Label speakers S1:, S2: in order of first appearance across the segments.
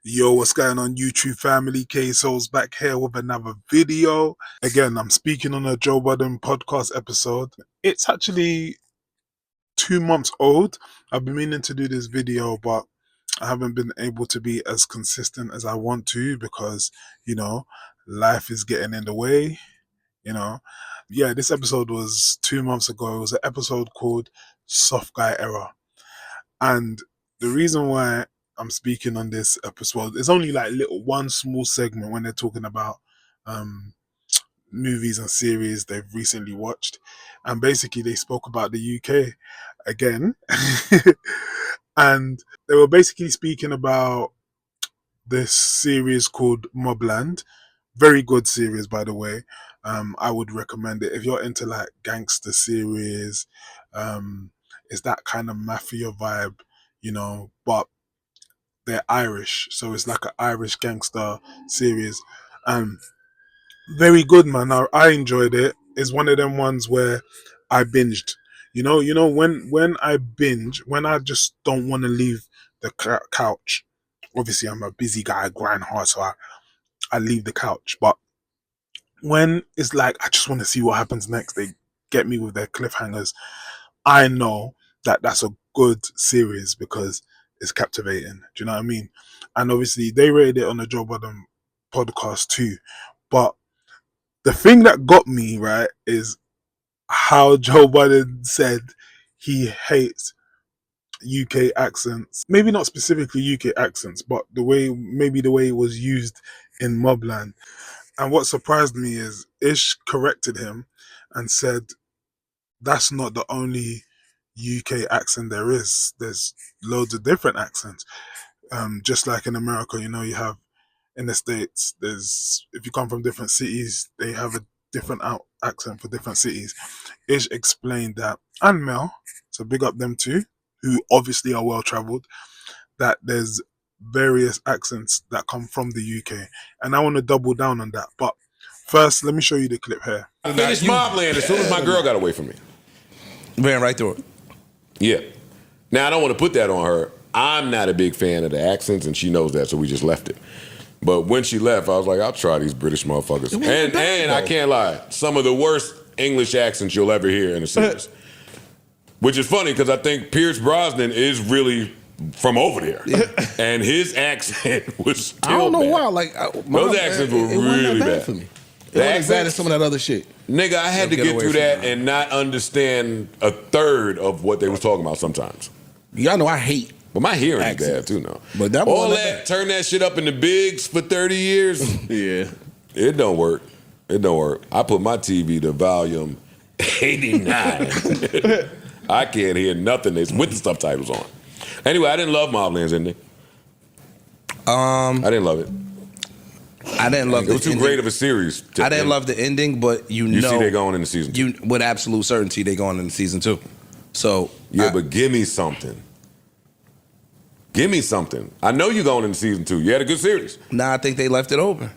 S1: Yo, what's going on, YouTube family? K-Soul's back here with another video. Again, I'm speaking on a Joe Budden podcast episode. It's actually 2 months old. I've been meaning to do this video, but I haven't been able to be as consistent as I want to because, life is getting in the way, Yeah, this episode was 2 months ago. It was an episode called Soft Guy Era. And the reason why I'm speaking on this episode, it's only like one small segment when they're talking about movies and series they've recently watched. And basically they spoke about the UK again. And they were basically speaking about this series called Mobland. Very good series, by the way. I would recommend it if you're into like gangster series. It's that kind of mafia vibe, but they're Irish, so it's like an Irish gangster series. Very good, man. I enjoyed it. It's one of them ones where I binged. When I binge, when I just don't want to leave the couch. Obviously, I'm a busy guy, I grind hard, so I leave the couch. But when it's like I just want to see what happens next, they get me with their cliffhangers. I know that that's a good series because it's captivating. Do you know what I mean? And obviously they rated it on the Joe Budden podcast too. But the thing that got me, right, is how Joe Budden said he hates UK accents. Maybe not specifically UK accents, but the way it was used in Mobland. And what surprised me is Ish corrected him and said that's not the only UK accent there is. There's loads of different accents. Just like in America, you have in the States, if you come from different cities, they have a different accent for different cities. Ish explained that, and Mel, so big up them too, who obviously are well traveled, that there's various accents that come from the UK. And I want to double down on that. But first, let me show you the clip here.
S2: I finished Mobland as soon as my girl got away from me.
S3: Ran right through it.
S2: Yeah. Now, I don't want to put that on her. I'm not a big fan of the accents, and she knows that, so we just left it. But when she left, I was like, I'll try these British motherfuckers. And I can't lie, some of the worst English accents you'll ever hear in a series. Which is funny, because I think Pierce Brosnan is really from over there. Yeah. And his accent was still
S3: I don't know
S2: bad.
S3: why. Like
S2: those accents were really bad
S3: for me. It wasn't as bad as some of that other shit.
S2: Nigga, I had to get through that and not understand a third of what they was talking about sometimes.
S3: Y'all know I hate.
S2: But my hearing
S3: accents.
S2: is bad too now.
S3: But that
S2: all that, turn that shit up in the bigs for 30 years.
S3: Yeah.
S2: It don't work. It don't work. I put my TV to volume 89. I can't hear nothing with the subtitles on. Anyway, I didn't love Mobland's ending. I didn't love it.
S3: I didn't love
S2: it. It was too great of a series.
S3: I didn't love the ending, but you know,
S2: see they going into season 2.
S3: With absolute certainty they going into season 2. So
S2: yeah, but give me something. Give me something. I know you're going into season 2. You had a good series.
S3: Nah, I think they left it open.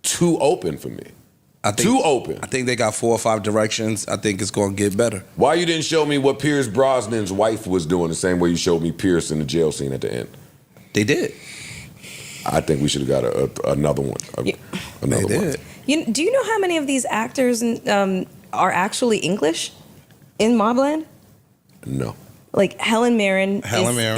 S2: Too open for me. Too open.
S3: I think they got 4 or 5 directions. I think it's going to get better.
S2: Why you didn't show me what Pierce Brosnan's wife was doing the same way you showed me Pierce in the jail scene at the end?
S3: They did.
S2: I think we should have got another one. Another one.
S4: Do you know how many of these actors are actually English in Mobland?
S2: No.
S4: Like Helen Mirren,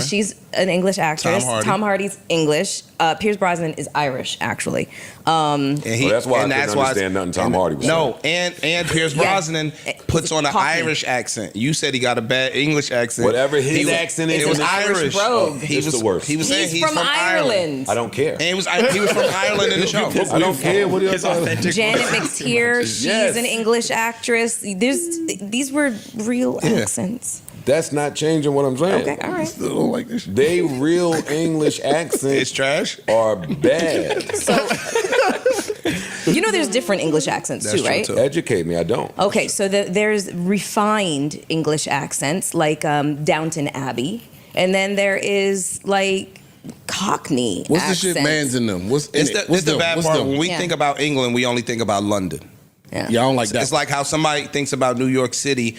S4: she's an English actress. Tom Hardy's English. Pierce Brosnan is Irish, actually.
S2: That's why I couldn't understand nothing Tom Hardy was saying.
S3: And Pierce Brosnan puts on an Irish accent. You said he got a bad English accent.
S2: Whatever his accent is,
S4: it was Irish.
S2: He's the worst.
S3: He was saying he's from
S4: Ireland.
S2: I don't care.
S3: And he was from Ireland in the show.
S2: I don't care. What else?
S4: Janet McTeer, she's an English actress. These were real accents.
S2: That's not changing what I'm saying.
S4: Okay, all right.
S3: Still don't like this shit.
S2: They real English accents
S3: it's trash.
S2: Are bad.
S4: So, there's different English accents too, right?
S2: Too. Educate me, I don't.
S4: Okay, so there's refined English accents like Downton Abbey, and then there is like Cockney
S3: What's
S4: accents.
S3: the shit man's in them? What's the bad part? When we think about England, we only think about London.
S4: Yeah,
S3: I don't like that. It's like how somebody thinks about New York City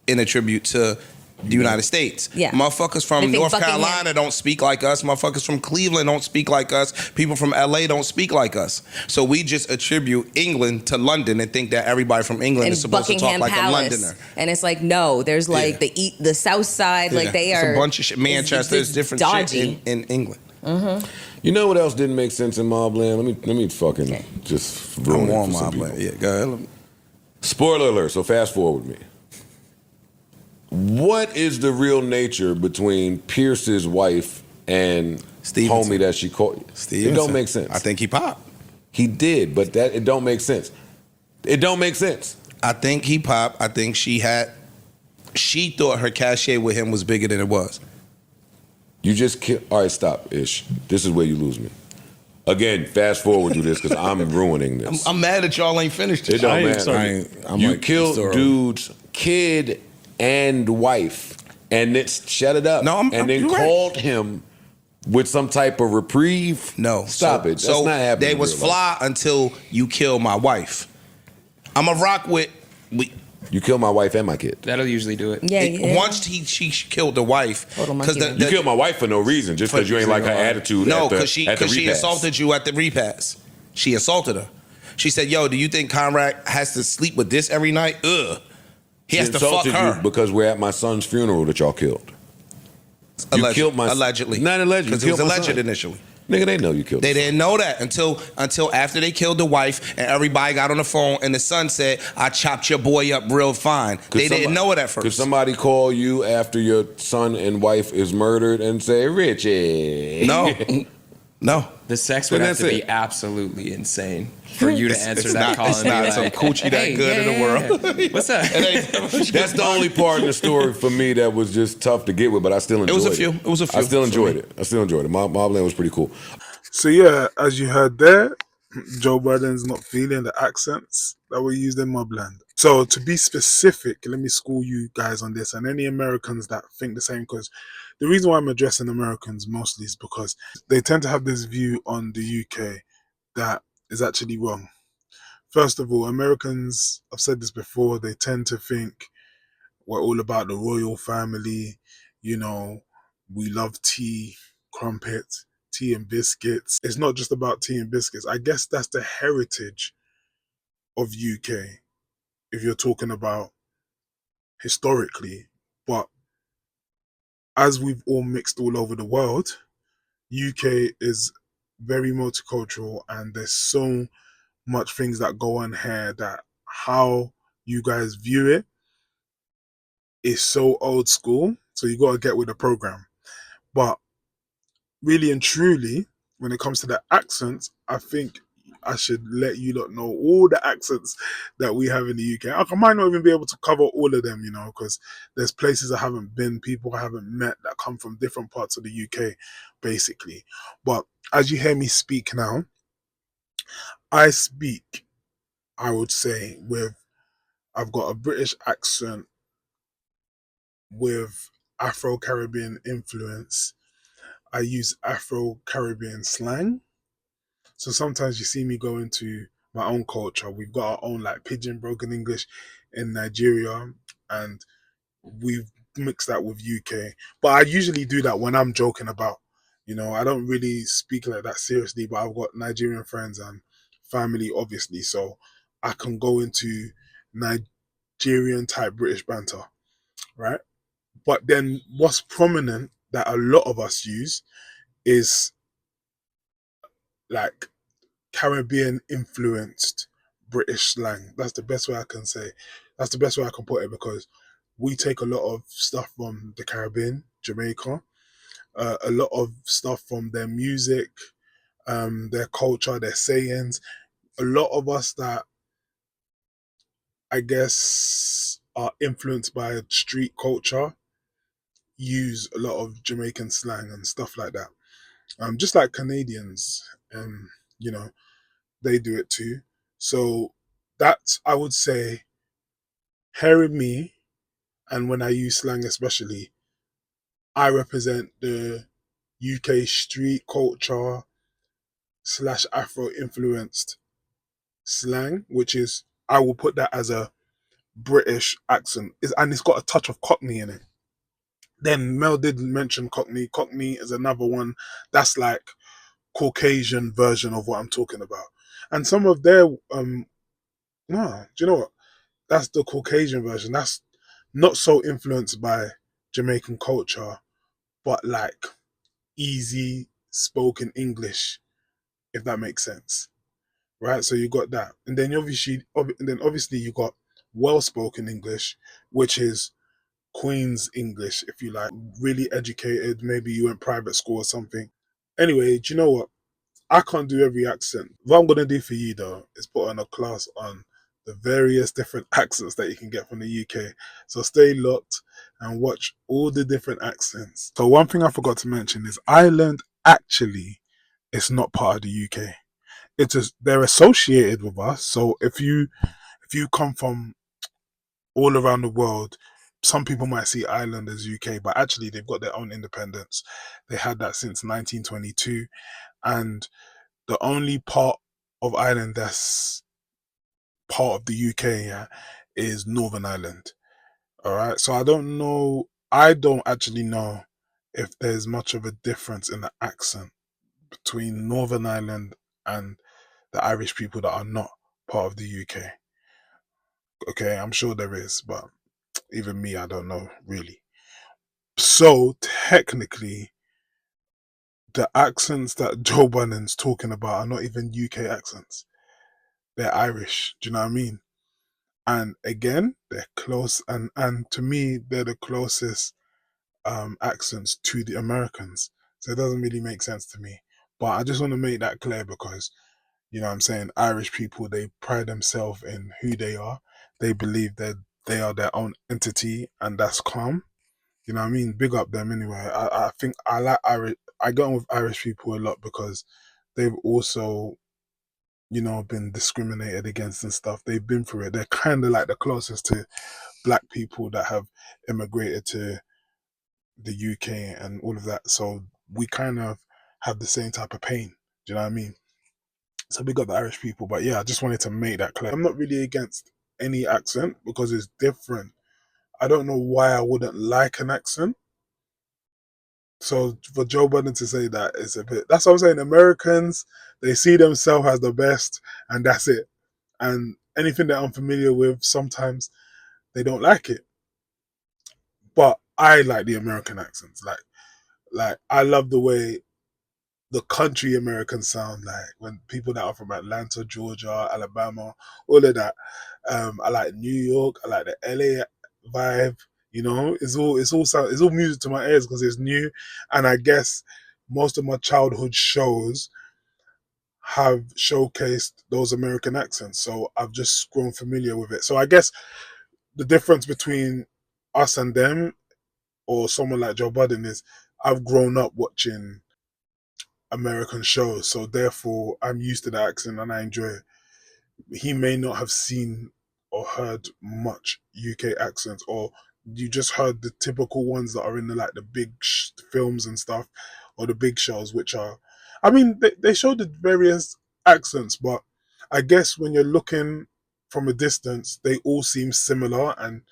S3: in a tribute to the United States.
S4: Yeah.
S3: Motherfuckers from
S4: They think
S3: North
S4: Buckingham-
S3: Carolina don't speak like us. Motherfuckers from Cleveland don't speak like us. People from LA don't speak like us. So we just attribute England to London and think that everybody from England
S4: and
S3: is supposed
S4: Buckingham
S3: to talk like
S4: Palace.
S3: a Londoner.
S4: And it's like, no, there's like the South Side, like they
S3: it's
S4: are.
S3: a bunch of shit. Manchester is different
S4: dodgy.
S3: shit in England.
S2: You know what else didn't make sense in Mobland? Let me fucking just ruin it for some people.
S3: Yeah, go ahead.
S2: Spoiler alert, so fast forward me. What is the real nature between Pierce's wife and
S3: Stevenson.
S2: homie that she called?
S3: Stevenson.
S2: It don't make sense.
S3: I think he popped.
S2: He did, but that it don't make sense. It don't make sense.
S3: I think he popped. I think she thought her cachet with him was bigger than it was.
S2: You just all right, stop, Ish. This is where you lose me. Again, fast forward through this because I'm ruining this.
S3: I'm mad that y'all ain't finished it.
S2: It don't
S5: I ain't
S2: matter.
S5: started. I'm
S2: You
S5: like,
S2: killed
S5: thorough.
S2: dude's kid and wife, and it's shut it up.
S3: No,
S2: and then
S3: you're right.
S2: called him with some type of reprieve.
S3: No.
S2: Stop it. That's not happening.
S3: They
S2: in
S3: was
S2: real life.
S3: fly until you kill my wife. I'm a rock with.
S2: You killed my wife and my kid.
S5: That'll usually do it.
S4: Yeah.
S3: Once she killed the wife,
S4: Total monkey
S3: because
S4: wrench.
S2: You killed my wife for no reason, just because you ain't like her attitude.
S3: no,
S2: at the
S3: because she
S2: repass.
S3: assaulted you at the repass. She assaulted her. She said, "Yo, do you think Conrad has to sleep with this every night? Ugh, he has
S2: She
S3: to fuck
S2: insulted
S3: her."
S2: you because we're at my son's funeral that y'all killed. You killed my
S3: allegedly.
S2: Not allegedly.
S3: Because it
S2: You
S3: was
S2: killed my
S3: alleged
S2: son.
S3: initially.
S2: Nigga, they know you killed.
S3: They
S2: my son.
S3: didn't know that until after they killed the wife and everybody got on the phone and the son said, "I chopped your boy up real fine." They didn't know it at
S2: Could
S3: first.
S2: somebody call you after your son and wife is murdered and say, Richie?
S3: No, no.
S5: The sex
S2: Then
S5: would have
S2: that's
S5: to be
S2: it.
S5: absolutely insane for you to answer
S3: It's
S5: that
S3: not,
S5: call.
S3: it's
S5: and be
S3: not
S5: like,
S3: some coochie that
S5: "Hey,
S3: good in the world.
S5: yeah. What's up?
S2: That's the only part in the story for me that was just tough to get with, but I still enjoyed it.
S3: It was a few
S2: I still
S3: for
S2: enjoyed
S3: me.
S2: it. Mobland was pretty cool.
S1: So yeah, as you heard there, Joe Budden's not feeling the accents that were used in Mobland. So to be specific, let me school you guys on this and any Americans that think the same, because the reason why I'm addressing Americans mostly is because they tend to have this view on the UK that is actually wrong. First of all, Americans, I've said this before, they tend to think we're all about the royal family, you know, we love tea, crumpets, tea and biscuits. It's not just about tea and biscuits. I guess that's the heritage of UK if you're talking about historically. But as we've all mixed all over the world, UK is very multicultural and there's so much things that go on here that how you guys view it is so old school. So you got to get with the program. But really and truly, when it comes to the accents, I think I should let you lot know all the accents that we have in the UK. I might not even be able to cover all of them, you know, because there's places I haven't been, people I haven't met that come from different parts of the UK, basically. But as you hear me speak now, I speak, I would say, I've got a British accent with Afro-Caribbean influence. I use Afro-Caribbean slang. So sometimes you see me go into my own culture. We've got our own like pidgin broken English in Nigeria and we've mixed that with UK. But I usually do that when I'm joking about, you know, I don't really speak like that seriously, but I've got Nigerian friends and family obviously. So I can go into Nigerian type British banter, right? But then what's prominent that a lot of us use is like Caribbean influenced British slang. That's the best way I can say. That's the best way I can put it because we take a lot of stuff from the Caribbean, Jamaica, a lot of stuff from their music, their culture, their sayings. A lot of us that I guess are influenced by street culture use a lot of Jamaican slang and stuff like that. Just like Canadians, you know, they do it too. So that's, I would say, hearing me, and when I use slang especially, I represent the UK street culture / Afro influenced slang, which is, I will put that as a British accent, and it's got a touch of Cockney in it. Then Mel did mention Cockney. Cockney is another one that's like Caucasian version of what I'm talking about. And some of their no, do you know what? That's the Caucasian version. That's not so influenced by Jamaican culture, but like easy spoken English, if that makes sense. Right? So you got that. And then obviously you got well spoken English, which is Queen's English, if you like, really educated. Maybe you went private school or something. Anyway, do you know what? I can't do every accent. What I'm gonna do for you though is put on a class on the various different accents that you can get from the UK. So stay locked and watch all the different accents. So one thing I forgot to mention is Ireland actually is not part of the UK. It's just they're associated with us. So if you come from all around the world, some people might see Ireland as UK, but actually they've got their own independence. They had that since 1922, and the only part of Ireland that's part of the UK, yeah, is Northern Ireland. All right. So I don't know. I don't actually know if there's much of a difference in the accent between Northern Ireland and the Irish people that are not part of the UK. Okay, I'm sure there is, but even me, I don't know really. So technically, the accents that Joe Budden's talking about are not even UK accents. They're Irish. Do you know what I mean? And again, they're close, and to me, they're the closest accents to the Americans. So it doesn't really make sense to me. But I just want to make that clear because you know what I'm saying, Irish people, they pride themselves in who they are. They believe that they are their own entity, and that's calm. You know what I mean? Big up them anyway. I think I like Irish. I get on with Irish people a lot because they've also, you know, been discriminated against and stuff. They've been through it. They're kind of like the closest to black people that have immigrated to the UK and all of that. So we kind of have the same type of pain. Do you know what I mean? So we got the Irish people. But yeah, I just wanted to make that clear. I'm not really against any accent because it's different. I don't know why I wouldn't like an accent. So for Joe Budden to say that is a bit. That's what I'm saying. Americans, they see themselves as the best, and that's it. And anything that I'm familiar with, sometimes they don't like it. But I like the American accents. Like I love the way the country Americans sound like when people that are from Atlanta, Georgia, Alabama, all of that. I like New York. I like the LA vibe. You know, it's all music to my ears because it's new, and I guess most of my childhood shows have showcased those American accents, so I've just grown familiar with it. So I guess the difference between us and them, or someone like Joe Budden, is I've grown up watching American shows, so therefore I'm used to the accent and I enjoy it. He may not have seen or heard much UK accents, or you just heard the typical ones that are in the like the big films and stuff, or the big shows, which are, I mean, they show the various accents, but I guess when you're looking from a distance, they all seem similar, and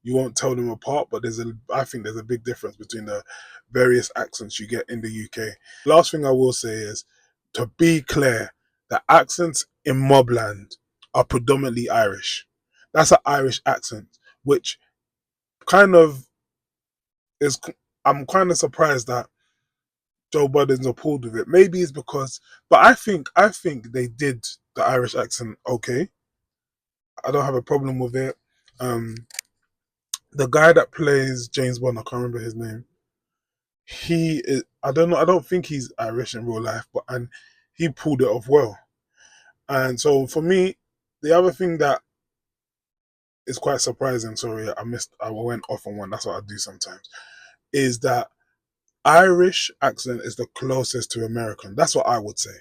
S1: you won't tell them apart. But I think there's a big difference between the various accents you get in the UK. Last thing I will say is, to be clear, the accents in Mobland are predominantly Irish. That's an Irish accent, which kind of is. I'm kind of surprised that Joe Budden's appalled with it. Maybe it's because, but I think they did the Irish accent okay. I don't have a problem with it. Um, the guy that plays James Bond, I can't remember his name. He is. I don't know. I don't think he's Irish in real life, but and he pulled it off well. And so for me, the other thing that is quite surprising. Sorry, I missed. I went off on one. That's what I do sometimes. Is that Irish accent is the closest to American. That's what I would say,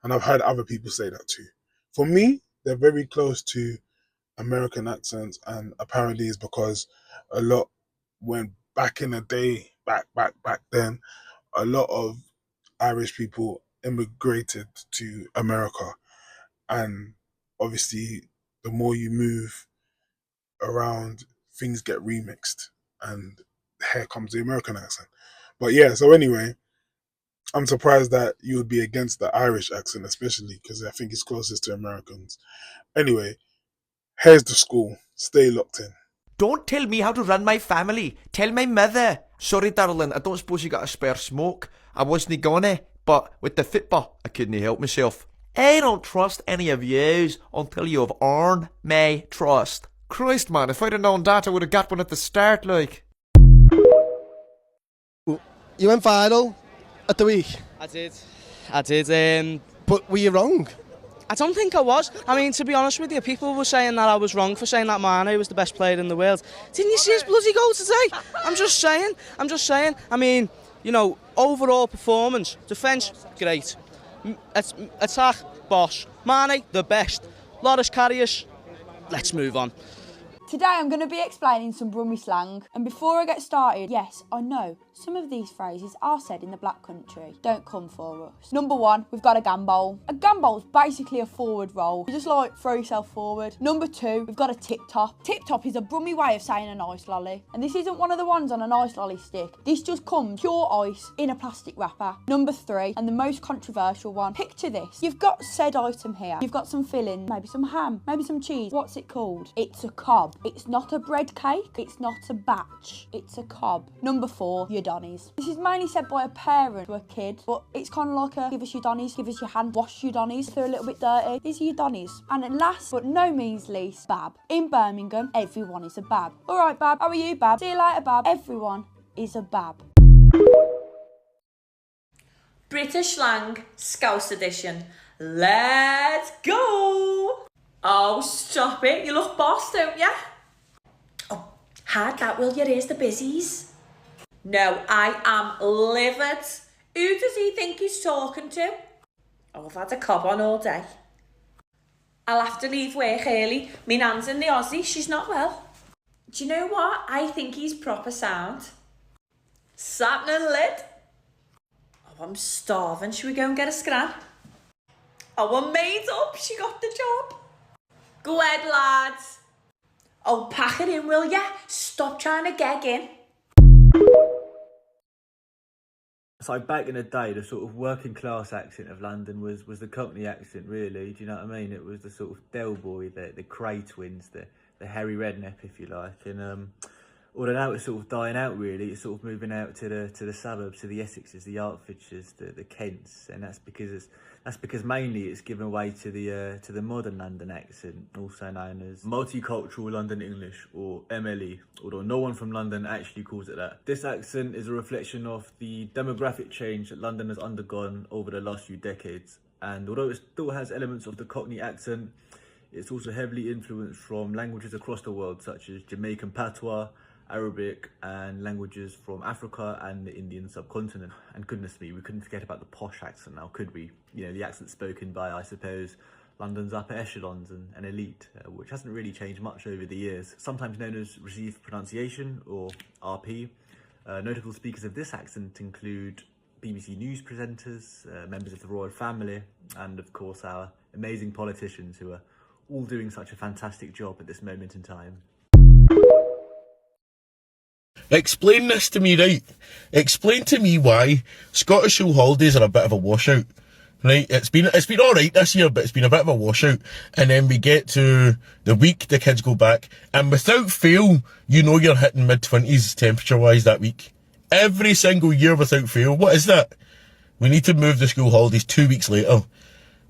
S1: and I've heard other people say that too. For me, they're very close to American accents, and apparently it's because a lot when back in the day, back then, a lot of Irish people immigrated to America, and obviously, the more you move around, things get remixed, and here comes the American accent. But yeah, so anyway, I'm surprised that you would be against the Irish accent, especially because I think it's closest to Americans. Anyway, here's the school. Stay locked in.
S6: Don't tell me how to run my family. Tell my mother. Sorry, darling, I don't suppose you got a spare smoke. I wasn't gonna, but with the football, I couldn't help myself. I don't trust any of yous until you have earned my trust. Christ, man, if I'd have known that, I would have got one at the start, like.
S7: You went viral at the week.
S8: I did.
S7: But were you wrong?
S8: I don't think I was. I mean, to be honest with you, people were saying that I was wrong for saying that Mane was the best player in the world. Didn't you see his bloody goal today? I'm just saying. I mean, you know, overall performance, defence, great. Attack, boss. Mane, the best. Loris Karius, let's move on.
S9: Today I'm going to be explaining some Brummie slang, and before I get started, yes, I know, some of these phrases are said in the black country. Don't come for us. Number one, we've got a gambol. A gambol is basically a forward roll. You just like throw yourself forward. Number two, we've got a tip top. Tip top is a Brummie way of saying an ice lolly, and this isn't one of the ones on an ice lolly stick. This just comes pure ice in a plastic wrapper. Number three, and the most controversial one, picture this. You've got said item here. You've got some filling, maybe some ham, maybe some cheese. What's it called? It's a cob. It's not a bread cake. It's not a batch. It's a cob. Number four, your donnies. This is mainly said by a parent to a kid, but it's kind of like a give us your donnies, give us your hand, wash your donnies. If they're a little bit dirty, these are your donnies. And then last but no means least, bab. In Birmingham, everyone is a bab. All right, bab. How are you, bab? See you later, bab. Everyone is a bab.
S10: British slang, Scouse edition. Let's go! Oh, stop it. You look boss, don't you? Oh, hard that, will you? Here's the busies. No, I am livid. Who does he think he's talking to? Oh, I've had a cob on all day. I'll have to leave work early. My nan's in the Aussie, she's not well. Do you know what? I think he's proper sound. Sapnin' lid. Oh, I'm starving. Should we go and get a scran? Oh, I'm made up. She got the job. Go ahead, lads. Oh, pack it in, will ya? Stop trying to gag in.
S11: So back in the day, the sort of working class accent of London was the Cockney accent, really. Do you know what I mean? It was the sort of Del Boy, the Cray twins, the Harry Redknapp, if you like. And although now it's sort of dying out, really, it's sort of moving out to the suburbs, to the Essexes, the Hertfordshires, the Kents, and that's because mainly it's given way to the modern London accent, also known as multicultural London English, or MLE, although no one from London actually calls it that. This accent is a reflection of the demographic change that London has undergone over the last few decades, and although it still has elements of the Cockney accent, it's also heavily influenced from languages across the world, such as Jamaican patois, Arabic, and languages from Africa and the Indian subcontinent. And goodness me, we couldn't forget about the posh accent now, could we? You know, the accent spoken by, I suppose, London's upper echelons and elite, which hasn't really changed much over the years. Sometimes known as received pronunciation, or RP. Notable speakers of this accent include BBC News presenters, members of the royal family, and of course our amazing politicians who are all doing such a fantastic job at this moment in time.
S12: Explain this to me, right? Explain to me why Scottish school holidays are a bit of a washout, right? It's been alright this year, but it's been a bit of a washout. And then we get to the week, the kids go back, and without fail, you know you're hitting mid-20s temperature-wise that week. Every single year without fail. What is that? We need to move the school holidays 2 weeks later.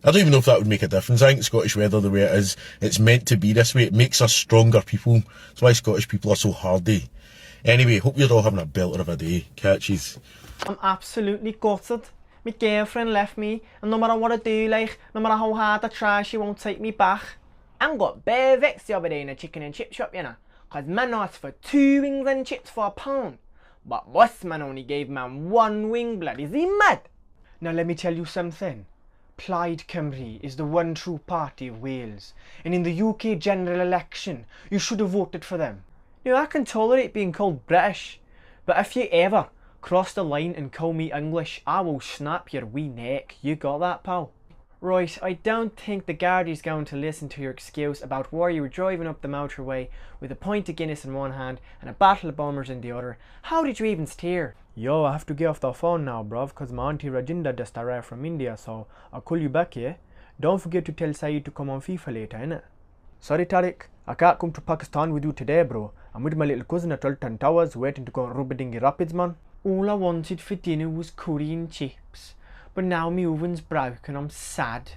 S12: I don't even know if that would make a difference. I think Scottish weather, the way it is, it's meant to be this way. It makes us stronger people. That's why Scottish people are so hardy. Anyway, hope you're all having a belter of a day. Catches.
S13: I'm absolutely gutted. My girlfriend left me, and no matter what I do, like, no matter how hard I try, she won't take me back. I got bare vexed the other day in a chicken and chip shop, you know, cause man asked for 2 wings and chips for £1. But boss man only gave man 1 wing, blood. Is he mad? Now let me tell you something. Plaid Cymru is the one true party of Wales, and in the UK general election, you should have voted for them. Now, I can tolerate being called British, but if you ever cross the line and call me English, I will snap your wee neck. You got that, pal? Right, I don't think the Gardaí's going to listen to your excuse about why you were driving up the motorway with a pint of Guinness in one hand and a bottle of Bummers in the other. How did you even steer? Yo, I have to get off the phone now, bruv, because my auntie Rajinda just arrived from India, so I'll call you back, yeah? Don't forget to tell Saeed to come on FIFA later, innit? Sorry, Tariq, I can't come to Pakistan with you today, bro. I'm with my little cousin at Alton Towers, waiting to go on Rubadingi Rapids, man. All I wanted for dinner was curry and chips. But now my oven's broken, I'm sad.